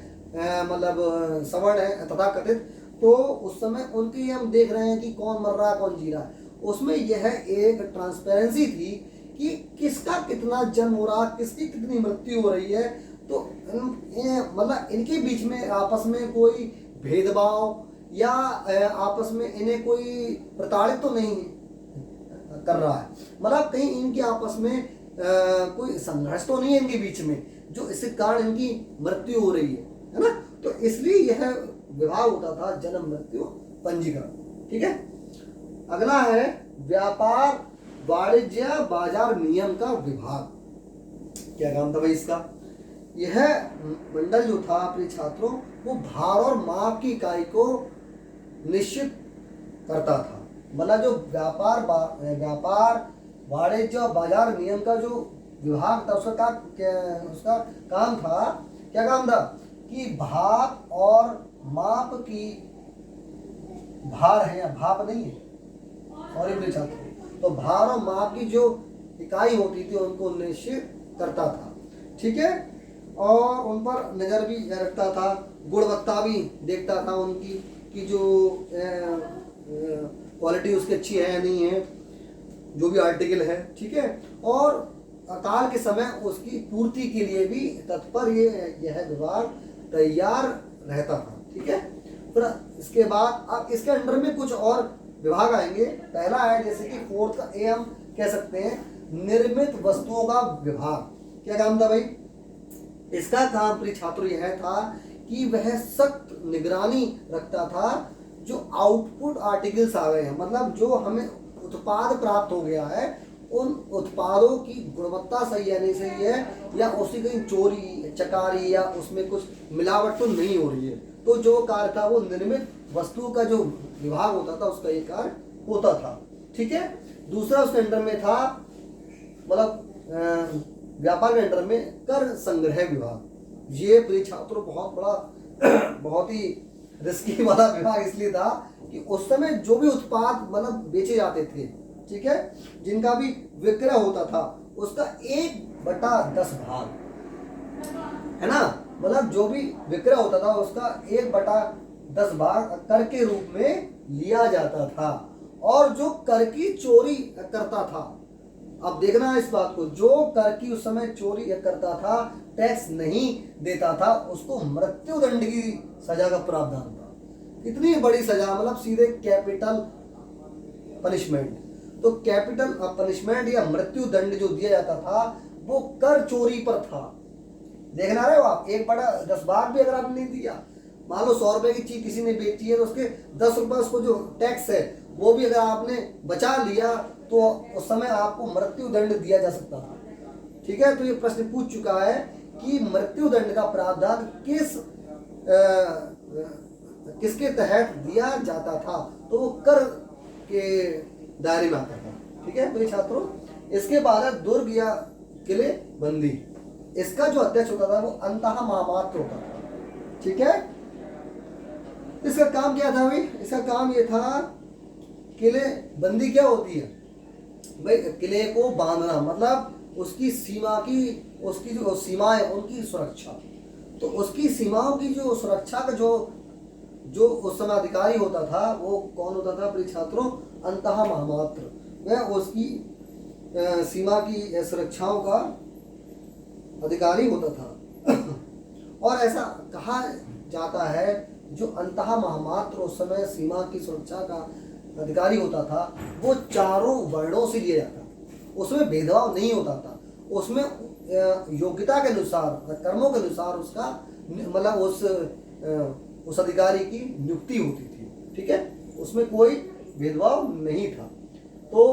मतलब सवर्ण है तथा कथित, तो उस समय उनकी हम देख रहे हैं कि कौन मर रहा है कौन जी रहा है। उसमें यह एक ट्रांसपेरेंसी थी कि किसका कितना जन्म हो रहा, किसकी कितनी मृत्यु हो रही है। तो मतलब इनके बीच में आपस में कोई भेदभाव या आपस में इन्हें कोई प्रताड़ित तो नहीं कर रहा है, मतलब कहीं इनके आपस में कोई संघर्ष तो नहीं है इनके बीच में जो इसके कारण इनकी मृत्यु हो रही है ना। तो इसलिए यह विवाह होता था जन्म मृत्यु पंजीकरण। ठीक है, अगला है व्यापार वाणिज्य बाजार नियम का विभाग। क्या काम था भाई इसका, यह मंडल जो था अपने छात्रों वो भार और माप की इकाई को निश्चित करता था। मतलब जो व्यापार वाणिज्य और बाजार नियम का जो विभाग था उसका काम था, क्या काम था कि भाप और माप की, भार है या भाप नहीं है, सॉरी मेरे छात्रों, तो भार और माप की जो इकाई होती थी उनको निश्चित करता था। ठीक है, और उन पर नज़र भी रखता था, गुणवत्ता भी देखता था उनकी कि जो क्वालिटी उसकी अच्छी है या नहीं है, जो भी आर्टिकल है। ठीक है, और अकाल के समय उसकी पूर्ति के लिए भी तत्पर यह विभाग तैयार रहता था। ठीक है, फिर इसके बाद अब इसके अंडर में कुछ और विभाग आएंगे। पहला है जैसे कि फोर्थ का ए हम कह सकते हैं निर्मित वस्तुओं का विभाग। क्या काम था भाई इसका, काम प्रिय छात्रों यह था कि वह सख्त निगरानी रखता था जो आउटपुट आर्टिकल्स आ गए हैं, मतलब जो हमें उत्पाद प्राप्त हो गया है उन उत्पादों की गुणवत्ता सही है नहीं सही है, या उसकी कहीं चोरी चकारी या उसमें कुछ मिलावट तो नहीं हो रही है। तो जो कार्य था वो निर्मित वस्तु का जो विभाग होता था उसका ये कार्य होता था। ठीक है, दूसरा उसके अंडर में था, मतलब व्यापार के अंडर में कर संग्रह विभाग। ये प्रिय छात्रों बहुत बड़ा बहुत ही रिस्की वाला विभाग इसलिए था कि उस समय जो भी उत्पाद मतलब बेचे जाते थे, ठीक है, जिनका भी विक्रय होता था उसका 1/10 भाग है ना, मतलब जो भी विक्रय होता था उसका 1/10 भाग कर के रूप में लिया जाता था। और जो कर की चोरी करता था, अब देखना इस बात को, जो कर की उस समय चोरी करता था, टैक्स नहीं देता था, उसको मृत्युदंड की सजा का प्रावधान था। इतनी बड़ी सजा, मतलब सीधे कैपिटल पनिशमेंट। तो कैपिटल पनिशमेंट या मृत्यु दंड जो दिया जाता था वो कर चोरी पर था। देखना रहे हो आप, 1/10 भाग भी अगर आपने नहीं दिया, मान लो 100 रुपए की चीज किसी ने बेची है तो उसके 10 रुपए उसको जो टैक्स है वो भी अगर आपने बचा लिया तो उस समय आपको मृत्यु दंड दिया जा सकता था। ठीक है, तो ये प्रश्न पूछ चुका है कि मृत्यु दंड का प्रावधान किसके तहत दिया जाता था, तो वो कर के दायरे में आता था। ठीक है, तो ये छात्रों इसके बाद है दुर्ग या किले बंदी। इसका जो अध्यक्ष होता था वो अंतः महामात्र होता था। ठीक है, इसका काम क्या था भाई, इसका काम ये था, किले बंदी क्या होती है भाई, किले को बांधना, मतलब उसकी सीमा की, उसकी जो सीमाएं उनकी सुरक्षा। तो उसकी सीमाओं की जो सुरक्षा का जो उस समय अधिकारी होता था वो कौन होता था प्रिय छात्रों, अंतः महामात्र। वह उसकी सीमा की सुरक्षाओं का अधिकारी होता था। और ऐसा कहा जाता है जो अंतः महामात्र उस समय सीमा की सुरक्षा का अधिकारी होता था वो चारों वर्णों से लिया जाता, उसमें भेदभाव नहीं होता था, उसमें योग्यता के अनुसार, कर्मों के अनुसार उसका मतलब उस अधिकारी की नियुक्ति होती थी। ठीक है, उसमें कोई भेदभाव नहीं था। तो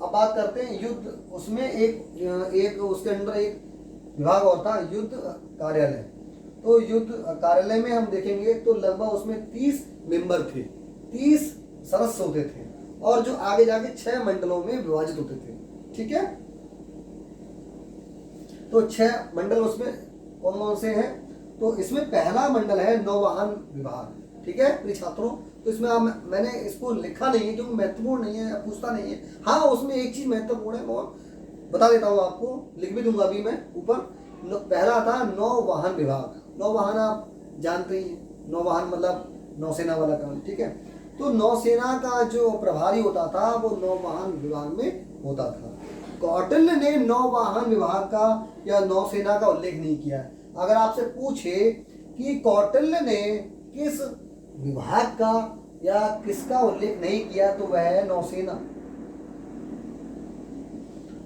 अब बात करते हैं युद्ध, उसमें एक उसके अंदर एक विभाग और था, युद्ध कार्यालय। तो युद्ध कार्यालय में हम देखेंगे तो लगभग उसमें 30 मेंबर थे, 30 सदस्य होते थे, और जो आगे जाके 6 मंडलों में विभाजित होते थे। ठीक है, तो 6 मंडल उसमें कौन कौन से हैं? तो इसमें पहला मंडल है नौवाहन विभाग। ठीक है प्रिय छात्रों, तो इसमें मैंने इसको लिखा नहीं है क्योंकि महत्वपूर्ण नहीं है, पूछता नहीं है। हाँ, उसमें एक चीज महत्वपूर्ण है, वो बता देता हूँ आपको, लिख भी दूंगा अभी मैं ऊपर। पहला था नौवाहन विभाग। नौवाहन आप जानते ही, नौवाहन मतलब नौसेना वाला काम। ठीक है, तो नौसेना का जो प्रभारी होता था वो नौवाहन विभाग में होता था। कौटिल्य ने नौवाहन विभाग का या नौसेना का उल्लेख नहीं किया है। अगर आपसे पूछे कि कौटिल्य ने किस विभाग का या किसका उल्लेख नहीं किया, तो वह है नौसेना।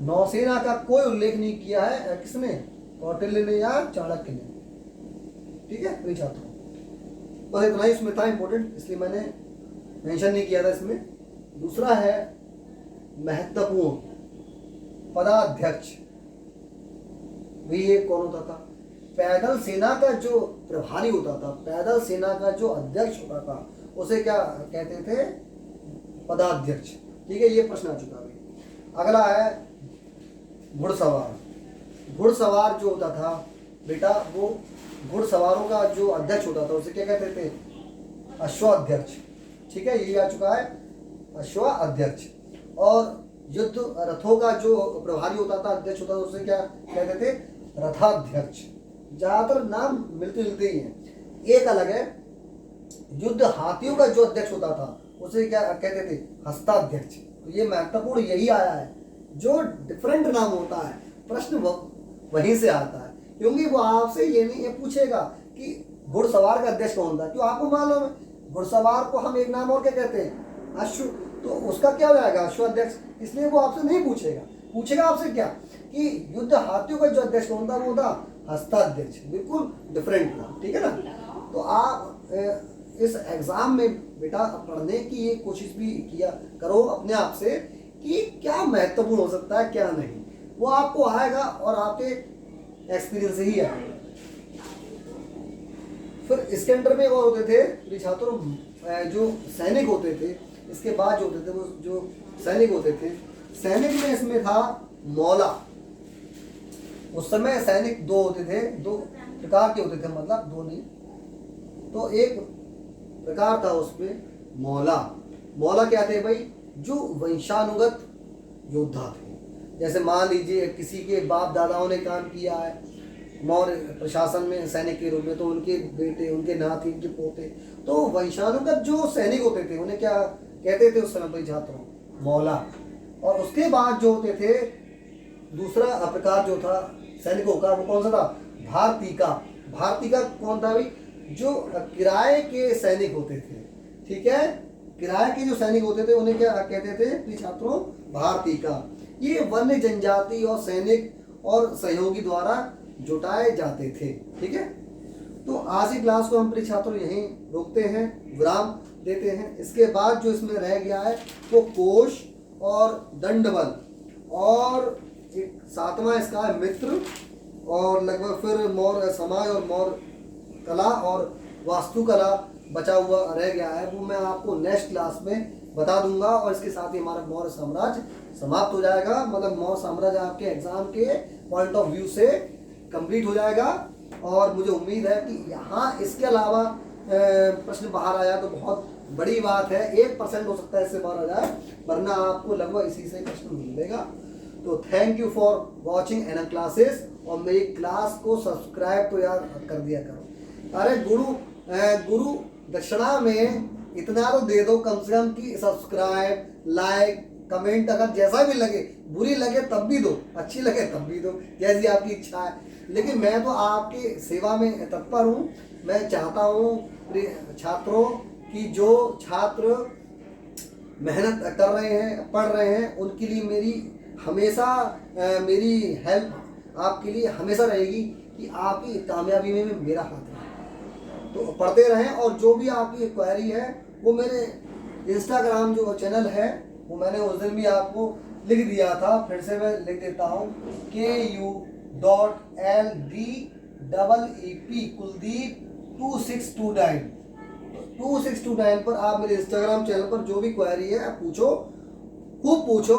नौसेना का कोई उल्लेख नहीं किया है, किसने? कौटिल्य ने या चाणक्य ने। ठीक है प्रिय छात्रों, बस इतना ही इसमें था इंपॉर्टेंट, इसलिए मैंने मेंशन नहीं किया था इसमें। दूसरा है महत्वपूर्ण पदाध्यक्ष। भी ये कौन होता था? पैदल सेना का जो प्रभारी होता था, पैदल सेना का जो अध्यक्ष होता था, उसे क्या कहते थे? पदाध्यक्ष। ठीक है, ये प्रश्न आ चुका अभी। अगला है घुड़सवार। घुड़सवार जो होता था बेटा, वो घुड़सवारों का जो अध्यक्ष होता था उसे क्या कहते थे? अश्वाध्यक्ष। ठीक है, ये आ चुका है अश्वाध्यक्ष। और युद्ध रथों का जो प्रभारी होता था, अध्यक्ष होता था, उसे क्या कहते थे? रथाध्यक्ष। ज्यादातर नाम मिलते जुलते ही हैं। एक अलग है, युद्ध हाथियों का जो अध्यक्ष होता था उसे क्या कहते थे? हस्ताध्यक्ष। तो ये महत्वपूर्ण यही आया है, जो डिफरेंट नाम होता है प्रश्न वहीं से आता है, क्योंकि वो आपसे ये नहीं ये पूछेगा कि घुड़सवार का अध्यक्ष कौन था। क्यों? आपको मालूम है घुड़सवार को हम एक नाम और क्या कहते हैं? अश्व। तो उसका क्या हो जाएगा? अश्वाध्यक्ष। इसलिए वो आपसे नहीं पूछेगा, पूछेगा आपसे क्या कि युद्ध हाथियों का जो अध्यक्ष कौन था? वो था हस्ताध्यक्ष। बिल्कुल डिफरेंट था। ठीक है ना? तो आप इस एग्जाम में बेटा पढ़ने की ये कोशिश भी किया करो अपने आप से कि क्या महत्वपूर्ण हो सकता है क्या नहीं, वो आपको आएगा और आपके एक्सपीरियंस से ही आएगा। फिर इसके अंदर में और होते थे छात्रों जो सैनिक होते थे, इसके बाद जो होते थे वो जो सैनिक होते थे, सैनिक में इसमें था मौला। उस समय सैनिक दो होते थे, दो प्रकार के होते थे, मतलब दो नहीं। तो एक प्रकार था उसमें मौला। मौला क्या थे भाई? जो वंशानुगत योद्धा थे। जैसे मान लीजिए किसी के बाप दादाओं ने काम किया है मौर्य प्रशासन में सैनिक के रूप में, तो उनके बेटे, उनके नाती, उनके पोते, तो वंशानुगत जो सैनिक होते थे उन्हें क्या कहते थे उस समय भाई छात्रों? मौला। और उसके बाद जो होते थे दूसरा प्रकार जो था सैनिकों का, वो कौन सा था? भारती का। भारती का कौन था भाई? जो किराए के सैनिक होते थे। ठीक है, किराए के जो सैनिक होते थे उन्हें क्या कहते थे छात्रों? भारती का। ये वन्य जनजाति और सैनिक और सहयोगी द्वारा जुटाए जाते थे। ठीक है, तो आज की क्लास को हम प्रिय छात्रों यहीं रोकते हैं, विराम देते हैं। इसके बाद जो इसमें रह गया है वो कोश और दंडबल, और एक सातवां इसका है मित्र, और लगभग फिर मौर्य समाज और मौर्य कला और वास्तुकला बचा हुआ रह गया है, वो मैं आपको नेक्स्ट क्लास में बता दूंगा। और इसके साथ ही हमारा मौर्य साम्राज्य समाप्त हो जाएगा, मतलब मौर्य साम्राज्य आपके एग्जाम के पॉइंट ऑफ व्यू से कंप्लीट हो जाएगा। और मुझे उम्मीद है कि यहाँ इसके अलावा प्रश्न बाहर आया तो बहुत बड़ी बात है, 1% हो सकता है इससे बाहर आ जाए, वरना आपको लगभग इसी से प्रश्न मिलेगा। तो thank you for watching N classes, और मेरी क्लास को सब्सक्राइब तो यार कर दिया करो। अरे गुरु दक्षिणा में इतना तो दे दो कम से कम कि सब्सक्राइब, लाइक, कमेंट, अगर जैसा भी लगे, बुरी लगे तब भी दो, अच्छी लगे तब भी दो, जैसी आपकी इच्छा है। लेकिन मैं तो आपकी सेवा में तत्पर हूँ। मैं चाहता हूँ छात्रों कि जो छात्र मेहनत कर रहे हैं, पढ़ रहे हैं, उनके लिए मेरी हमेशा मेरी हेल्प आपके लिए हमेशा रहेगी कि आपकी कामयाबी में मेरा हाथ है। तो पढ़ते रहें, और जो भी आपकी क्वेरी है वो मेरे इंस्टाग्राम जो चैनल है वो मैंने उस दिन भी आपको लिख दिया था, फिर से मैं लिख देता हूँ, KU.LDEEP कुलदीप 2629। 2629 पर आप मेरे इंस्टाग्राम चैनल पर जो भी क्वेरी है आप पूछो, खूब पूछो,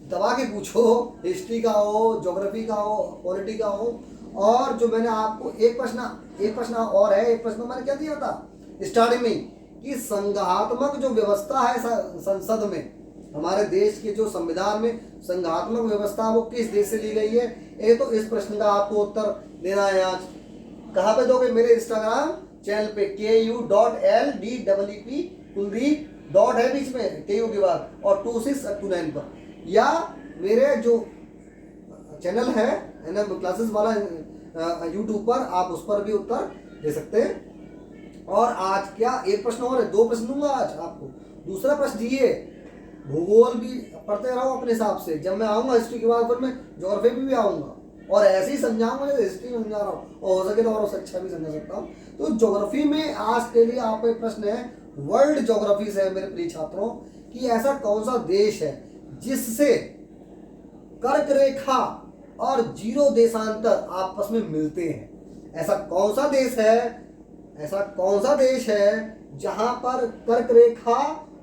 दबा के पूछो, हिस्ट्री का हो, ज्योग्राफी का हो, पॉलिटी का हो। और जो मैंने आपको एक प्रश्न और है, एक प्रश्न मैंने क्या दिया था स्टार्टिंग में कि संघात्मक जो व्यवस्था है संसद में, हमारे देश के जो संविधान में संघात्मक व्यवस्था वो किस देश से ली गई है, ये तो इस प्रश्न का आपको उत्तर देना है आज। कहाँ पे दोगे? मेरे इंस्टाग्राम चैनल पे KU.LDEEP कुलदीप, डॉट है बीच में KU के बाद, और 2629 पर, या मेरे जो चैनल है ना क्लासेस वाला यूट्यूब पर, आप उस पर भी उत्तर दे सकते हैं। और आज क्या एक प्रश्न और है, 2 प्रश्न दूंगा आज आपको। दूसरा प्रश्न दिए, भूगोल भी पढ़ते रहो अपने हिसाब से, जब मैं आऊँगा हिस्ट्री के बाद फिर मैं ज्योग्राफी भी आऊँगा और ऐसे ही समझाऊंगा जैसे हिस्ट्री में समझा रहा हूँ, और हो सके तो और उससे अच्छा भी समझा सकता हूँ। तो ज्योग्राफी में आज के लिए आपका एक प्रश्न है, वर्ल्ड ज्योग्राफी से है मेरे प्रिय छात्रों, कि ऐसा कौन सा देश है जिससे कर्क रेखा और जीरो देशांतर आपस में मिलते हैं? ऐसा कौन सा देश है, ऐसा कौन सा देश है जहां पर कर्क रेखा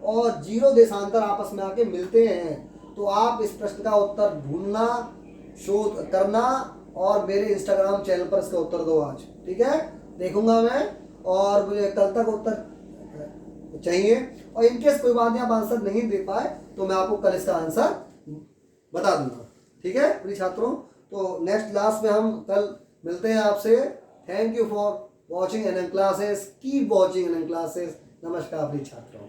और जीरो देशांतर आपस में आके मिलते हैं? तो आप इस प्रश्न का उत्तर ढूंढना, शोध करना और मेरे इंस्टाग्राम चैनल पर इसका उत्तर दो आज, ठीक है? देखूंगा मैं, और मुझे कल तक उत्तर चाहिए, और इनकेस कोई बात नहीं आप आंसर नहीं दे पाए तो मैं आपको कल इसका आंसर बता दूंगा, ठीक है प्रिय छात्रों? तो नेक्स्ट क्लास में हम कल मिलते हैं आपसे। Thank you for watching NM classes, keep watching NM classes. नमस्कार प्रिय छात्रों।